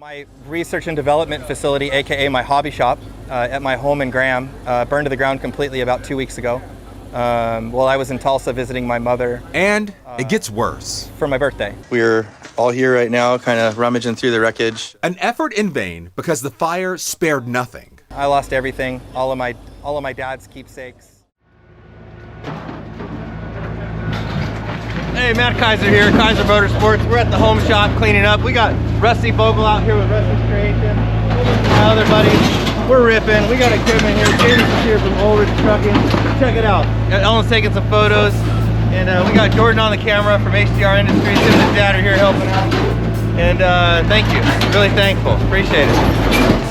My research and development facility, aka my hobby shop, at my home in Graham, burned to the ground completely about 2 weeks ago. While I was in Tulsa visiting my mother. And it gets worse. For my birthday. We're all here right now, kind of rummaging through the wreckage. An effort in vain because the fire spared nothing. I lost everything, all of my dad's keepsakes. Hey, Matt Kaiser here, Kaiser Motorsports. We're at the home shop cleaning up. We got Rusty Bogle out here with Rusty's Creation. My other buddies, we're ripping. We got equipment here. James is here from Ulrich Trucking. Check it out. Ellen's taking some photos. And we got Jordan on the camera from HDR Industries. Him and his dad are here helping out. And thank you. Really thankful. Appreciate it.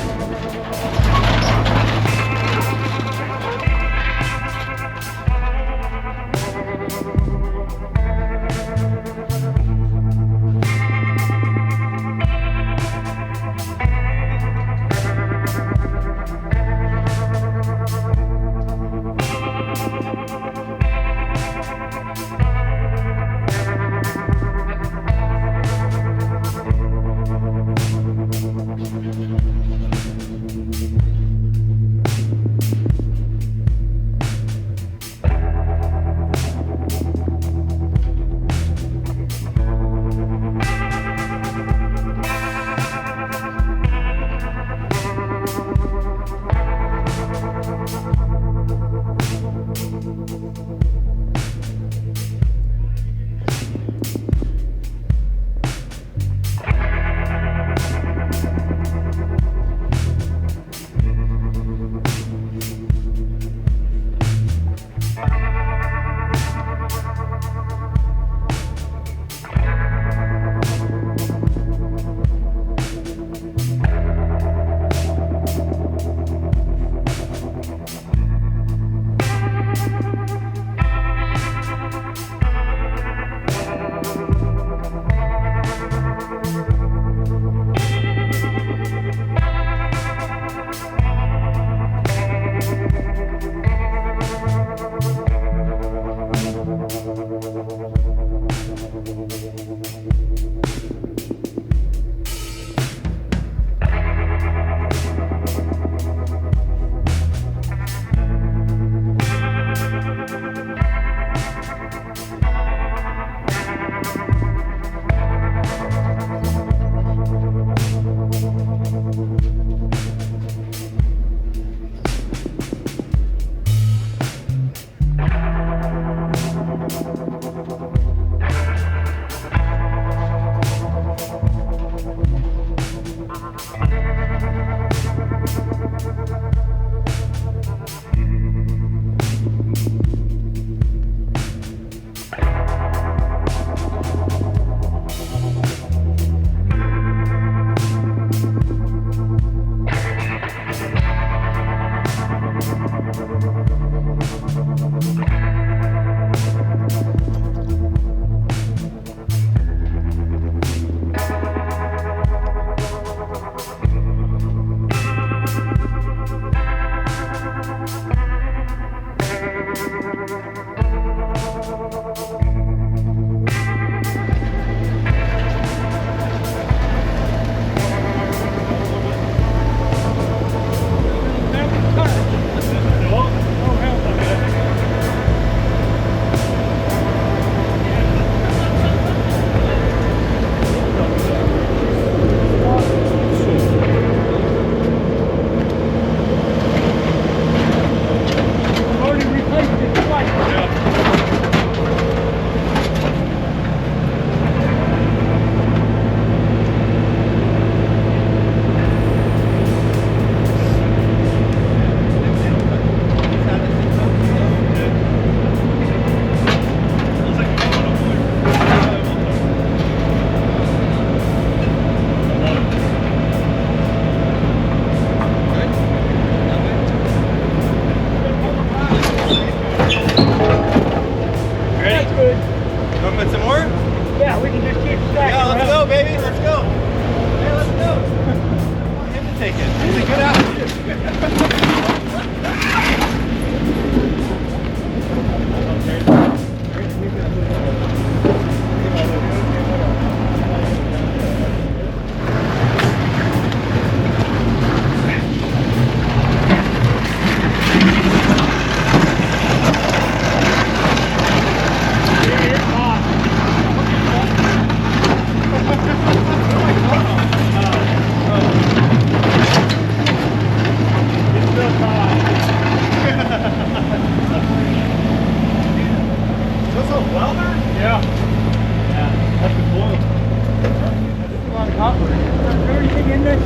in there?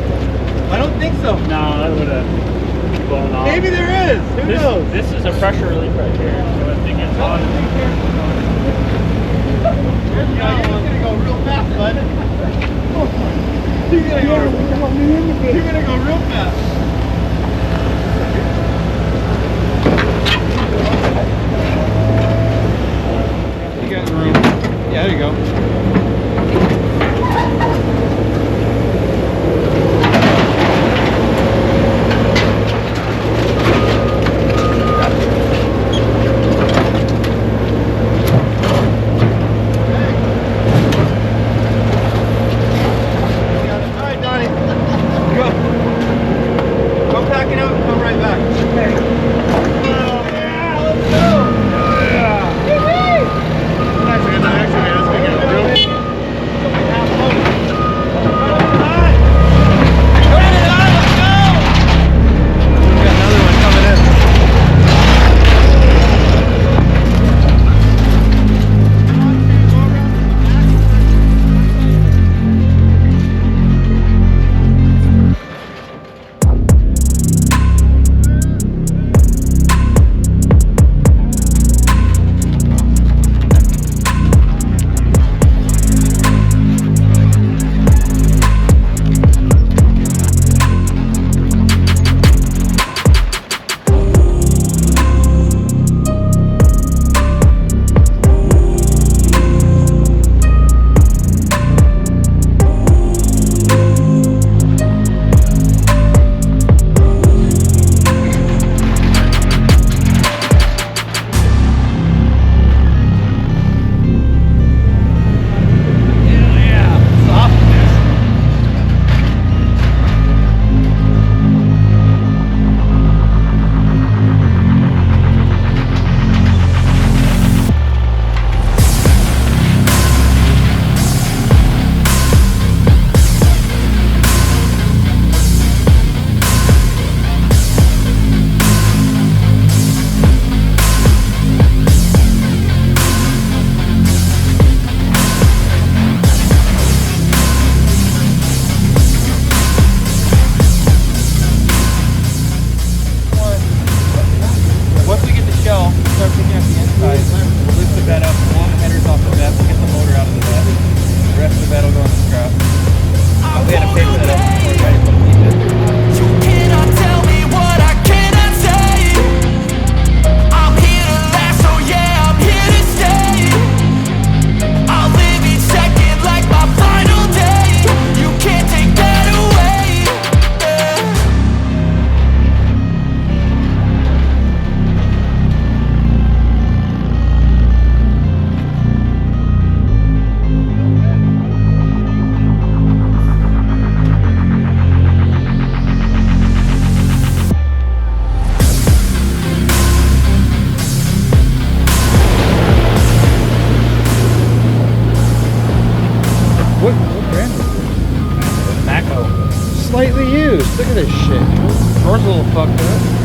I don't think so. No, that would have blown off. Maybe there is. Who knows? This is a pressure relief right here. So if it gets on. You're gonna go real fast, bud. You're gonna go real fast. You got room. Yeah, there you go. Slightly used. Look at this shit. Door's a little fucked up.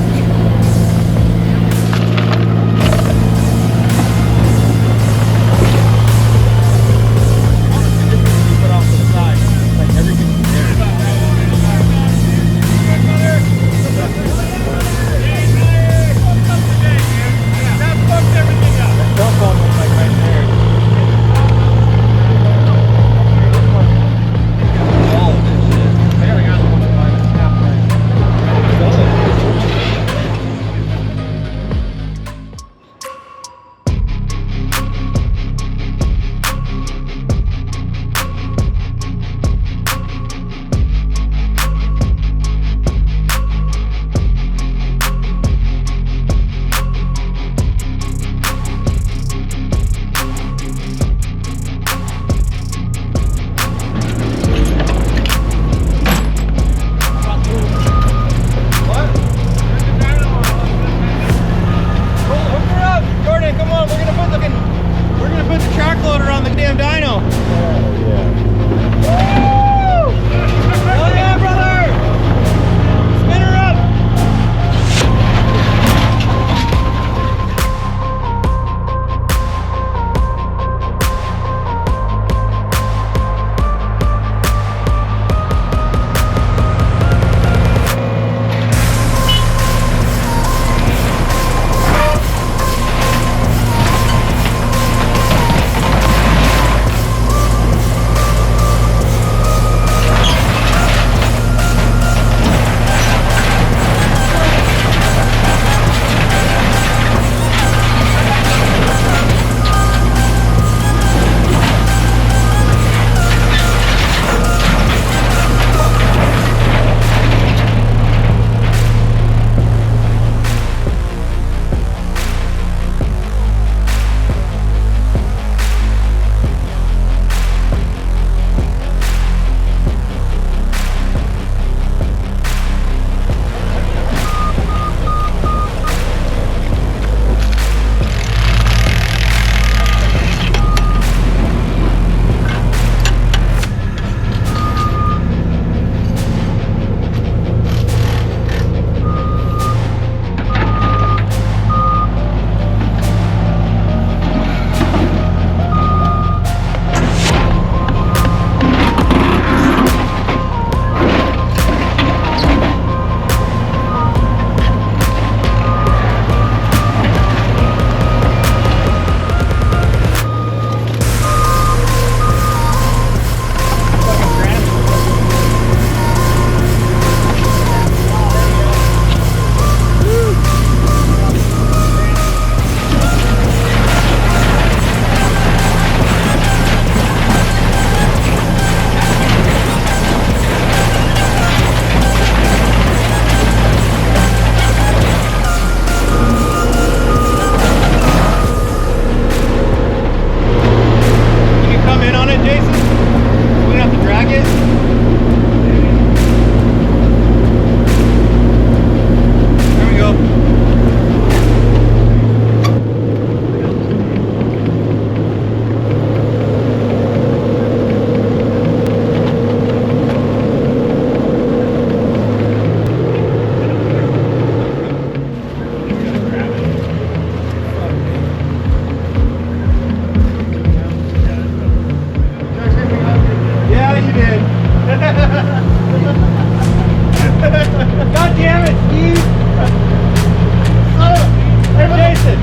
Hey, Jason.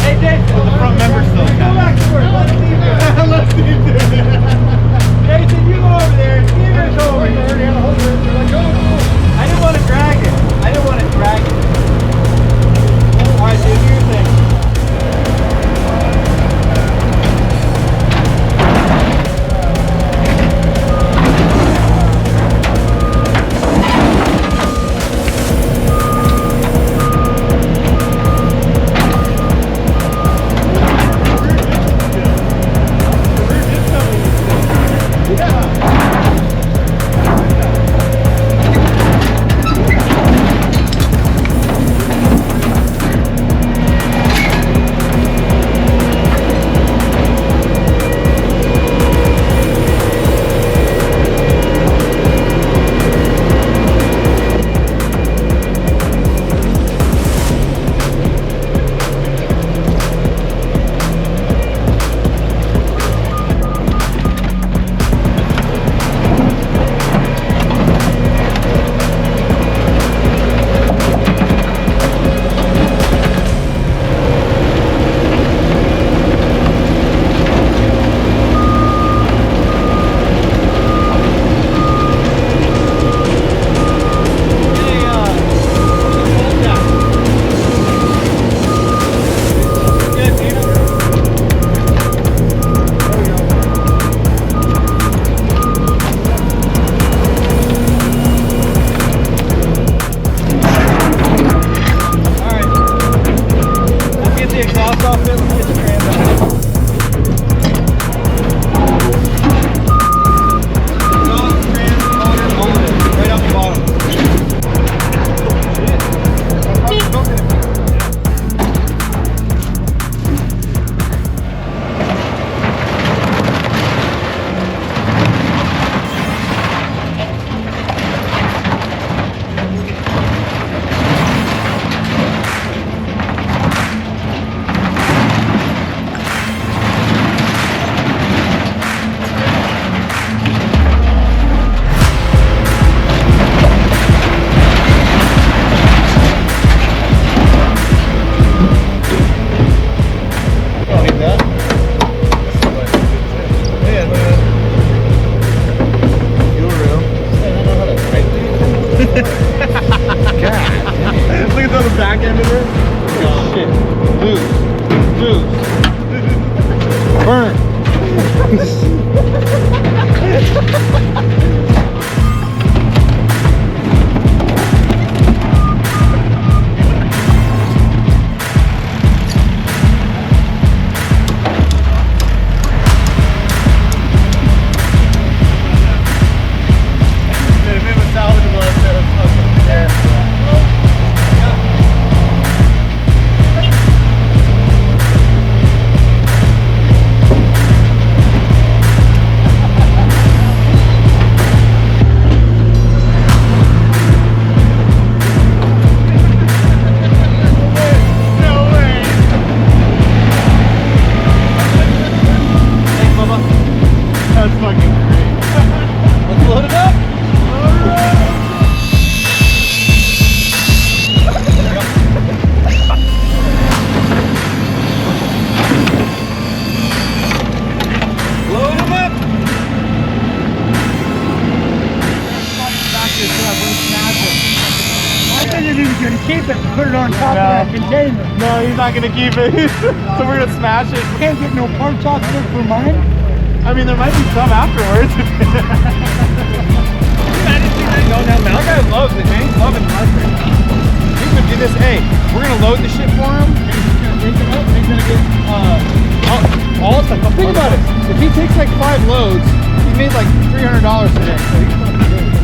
Hey, Jason. The front member still. Go back to work. Let's see him do it. Let's see him do it. Jason, you go over there. Steven's over here. I didn't want to drag it. I didn't want to drag it. All right, dude, do your thing. Keep it, put it on top of that container. No, he's not gonna keep it. So we're gonna smash it. Can't get no parts off of it for mine. I mean, there might be some afterwards. That guy loves it, man. He's loving mustard. He's gonna do this. Hey, we're gonna load the shit for him. And he's gonna pick it up. And he's gonna get all stuff. Now think about it. If he takes like 5 loads, he made like $300 today. So he's fucking good.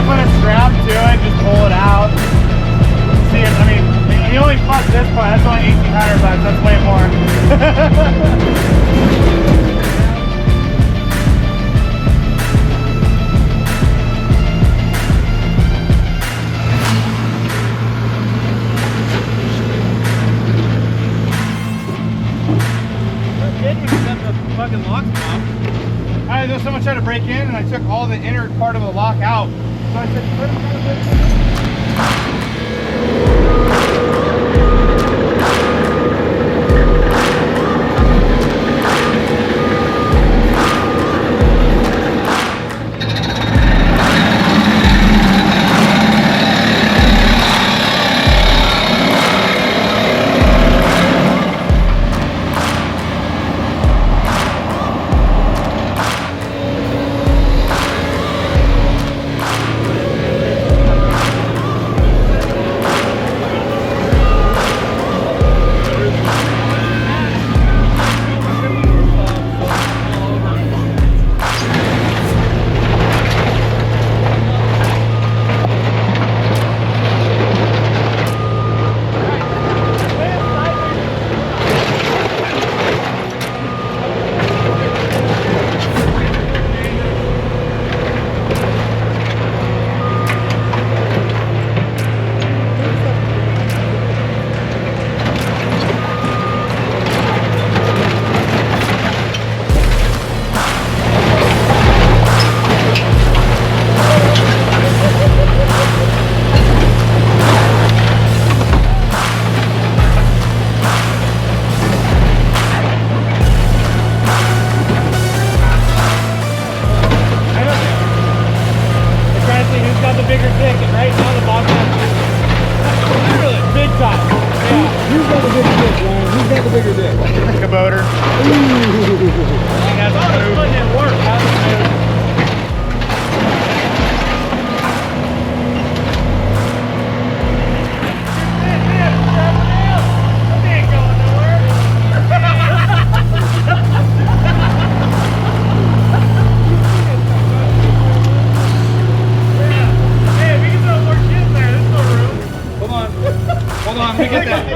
Put a strap to it, just pull it out. See it, I mean, you only fuck this part, that's only 1,800 bucks, that's way more. That kid would have got the fucking locks off. I someone tried to break in, and I took all the inner part of the lock out. So I said, let him try to break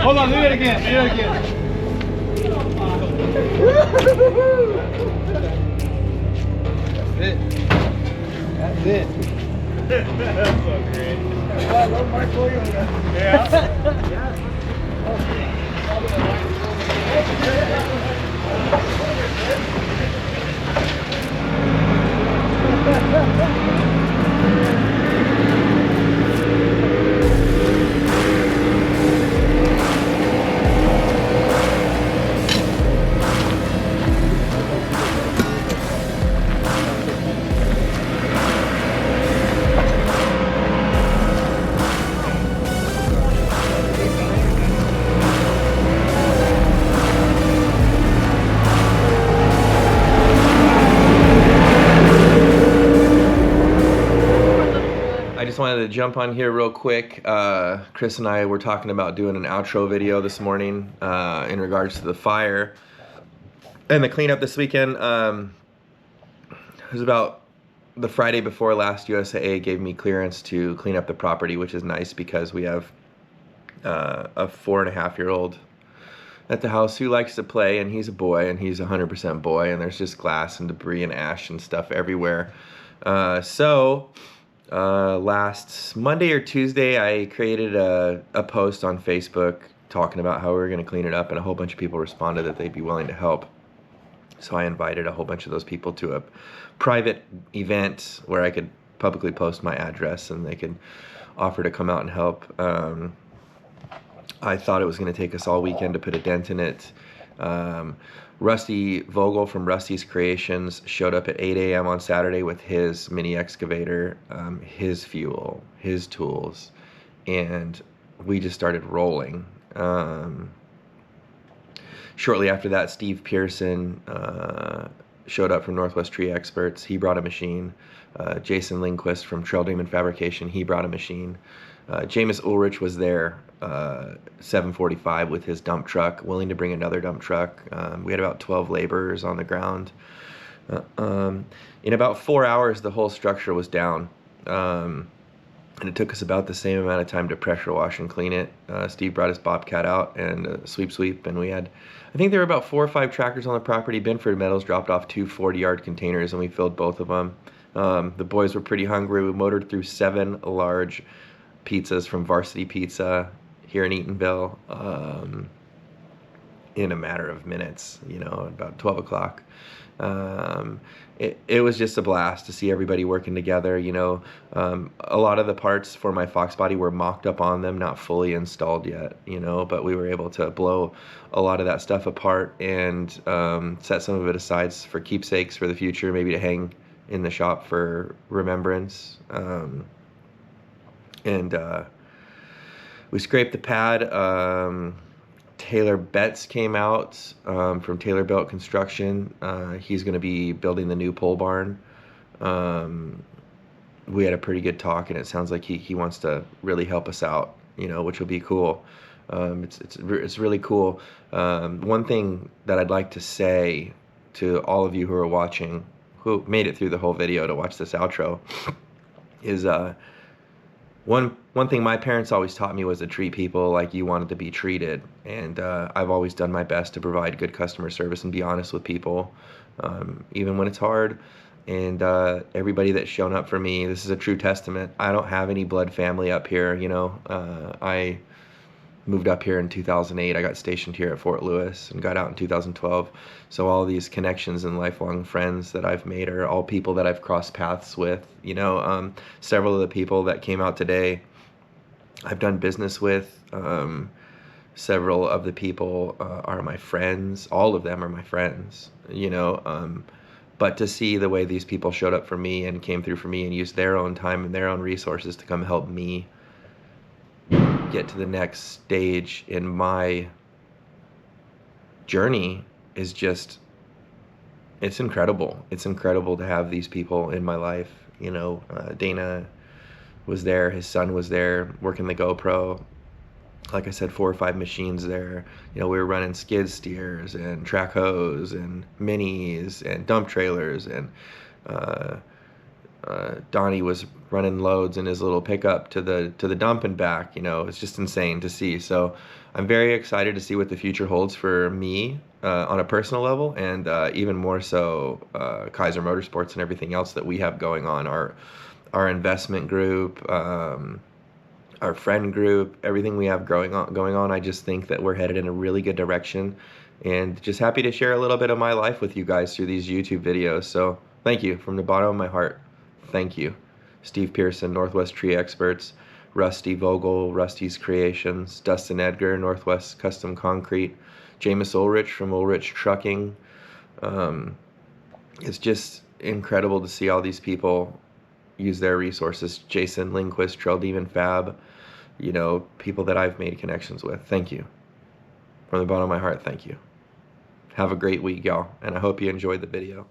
Hold on, do it again. Do it again. That's it. That's so great. Yeah. Wanted to jump on here real quick. Chris and I were talking about doing an outro video this morning in regards to the fire and the cleanup this weekend. It was about the Friday before last. USAA gave me clearance to clean up the property, which is nice because we have a 4.5-year-old at the house who likes to play, and he's a boy, and he's 100% boy, and there's just glass and debris and ash and stuff everywhere. Last Monday or Tuesday, I created a post on Facebook talking about how we were going to clean it up, and a whole bunch of people responded that they'd be willing to help. So I invited a whole bunch of those people to a private event where I could publicly post my address and they could offer to come out and help. I thought it was going to take us all weekend to put a dent in it. Rusty Vogel from Rusty's Creations showed up at 8 a.m. on Saturday with his mini excavator, his fuel, his tools, and we just started rolling. Shortly after that, Steve Pearson showed up from Northwest Tree Experts. He brought a machine. Jason Lindquist from Trail Demon Fabrication, he brought a machine. Jameis Ulrich was there 7:45 with his dump truck, willing to bring another dump truck. We had about 12 laborers on the ground. In about 4 hours, the whole structure was down. And it took us about the same amount of time to pressure wash and clean it. Steve brought his Bobcat out and sweep, and we had, I think there were about 4 or 5 tractors on the property. Benford Metals dropped off 2 40-yard containers, and we filled both of them. The boys were pretty hungry. We motored through 7 large pizzas from Varsity Pizza here in Eatonville in a matter of minutes, you know, about 12 o'clock. It was just a blast to see everybody working together. You know, a lot of the parts for my Fox body were mocked up on them, not fully installed yet, you know, but we were able to blow a lot of that stuff apart and set some of it aside for keepsakes for the future, maybe to hang in the shop for remembrance. We scraped the pad. Taylor Betts came out from Taylor Belt Construction. He's going to be building the new pole barn. We had a pretty good talk, and it sounds like he wants to really help us out, you know, which will be cool. It's really cool. One thing that I'd like to say to all of you who are watching, who made it through the whole video to watch this outro, is one thing my parents always taught me was to treat people like you wanted to be treated, and I've always done my best to provide good customer service and be honest with people, even when it's hard. And everybody that's shown up for me, this is a true testament. I don't have any blood family up here, you know. I moved up here in 2008. I got stationed here at Fort Lewis and got out in 2012. So all these connections and lifelong friends that I've made are all people that I've crossed paths with. You know, several of the people that came out today I've done business with. Several of the people are my friends. All of them are my friends, you know. But to see the way these people showed up for me and came through for me and used their own time and their own resources to come help me get to the next stage in my journey is just, it's incredible. It's incredible to have these people in my life. You know, Dana was there, his son was there working the GoPro. Like I said, 4 or 5 machines there. You know, we were running skid steers and track hoes and minis and dump trailers, and Donnie was running loads in his little pickup to the dump and back. You know, it's just insane to see. So I'm very excited to see what the future holds for me on a personal level, and even more so Kaiser Motorsports and everything else that we have going on. Our investment group, our friend group, everything we have going on. I just think that we're headed in a really good direction, and just happy to share a little bit of my life with you guys through these YouTube videos. So thank you from the bottom of my heart. Thank you. Steve Pearson, Northwest Tree Experts, Rusty Vogel, Rusty's Creations, Dustin Edgar, Northwest Custom Concrete, James Ulrich from Ulrich Trucking. It's just incredible to see all these people use their resources. Jason Lindquist, Trail Demon Fab, you know, people that I've made connections with. Thank you. From the bottom of my heart, thank you. Have a great week, y'all, and I hope you enjoyed the video.